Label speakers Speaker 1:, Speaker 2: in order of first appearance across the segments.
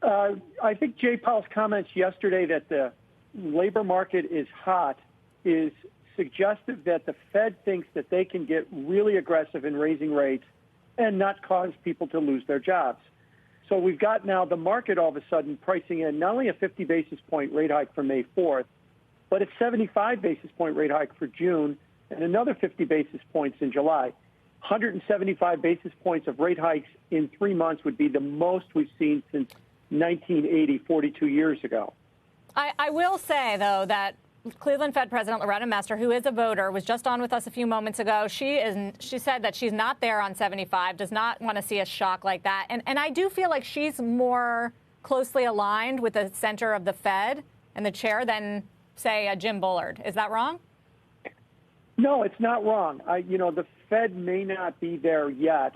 Speaker 1: I think Jay Powell's comments yesterday that the labor market is hot is suggestive that the Fed thinks that they can get really aggressive in raising rates and not cause people to lose their jobs. So we've got now the market all of a sudden pricing in not only a 50 basis point rate hike for May 4th, but a 75 basis point rate hike for June and another 50 basis points in July. 175 basis points of rate hikes in 3 months would be the most we've seen since 1980, 42 years ago.
Speaker 2: I will say, though, that Cleveland Fed President Loretta Mester, who is a voter, was just on with us a few moments ago. She said that she's not there on 75, does not want to see a shock like that. And I do feel like she's more closely aligned with the center of the Fed and the chair than, say, a Jim Bullard. Is that wrong?
Speaker 1: No, it's not wrong. The Fed may not be there yet,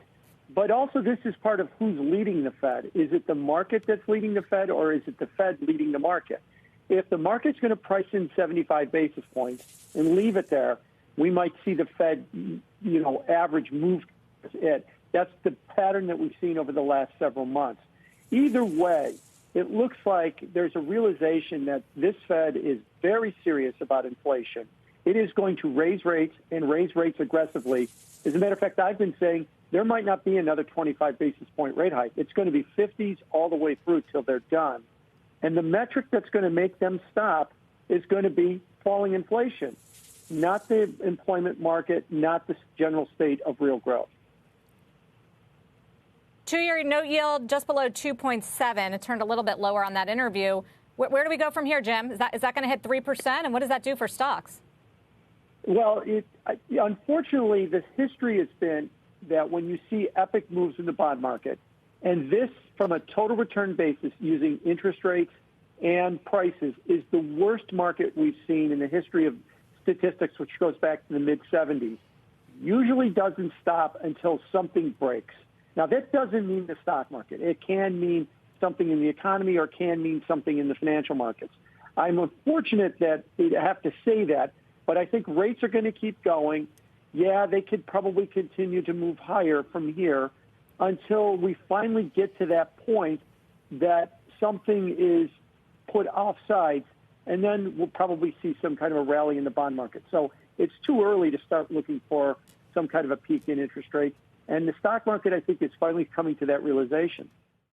Speaker 1: but also this is part of who's leading the Fed. Is it the market that's leading the Fed, or is it the Fed leading the market? If the market's going to price in 75 basis points and leave it there, we might see the Fed, average move it. That's the pattern that we've seen over the last several months. Either way, it looks like there's a realization that this Fed is very serious about inflation. It is going to raise rates and raise rates aggressively. As a matter of fact, I've been saying there might not be another 25 basis point rate hike. It's going to be 50s all the way through till they're done. And the metric that's going to make them stop is going to be falling inflation, not the employment market, not the general state of real growth.
Speaker 2: Two-year note yield just below 2.7. It turned a little bit lower on that interview. Where do we go from here, Jim? Is that going to hit 3%? And what does that do for stocks?
Speaker 1: Well, unfortunately, the history has been that when you see epic moves in the bond market, and this, from a total return basis, using interest rates and prices, is the worst market we've seen in the history of statistics, which goes back to the mid-'70s. Usually doesn't stop until something breaks. Now, that doesn't mean the stock market. It can mean something in the economy or can mean something in the financial markets. I'm unfortunate that I have to say that, but I think rates are going to keep going. Yeah, they could probably continue to move higher from here until we finally get to that point that something is put offsides, and then we'll probably see some kind of a rally in the bond market. So it's too early to start looking for some kind of a peak in interest rates. And the stock market, I think, is finally coming to that realization.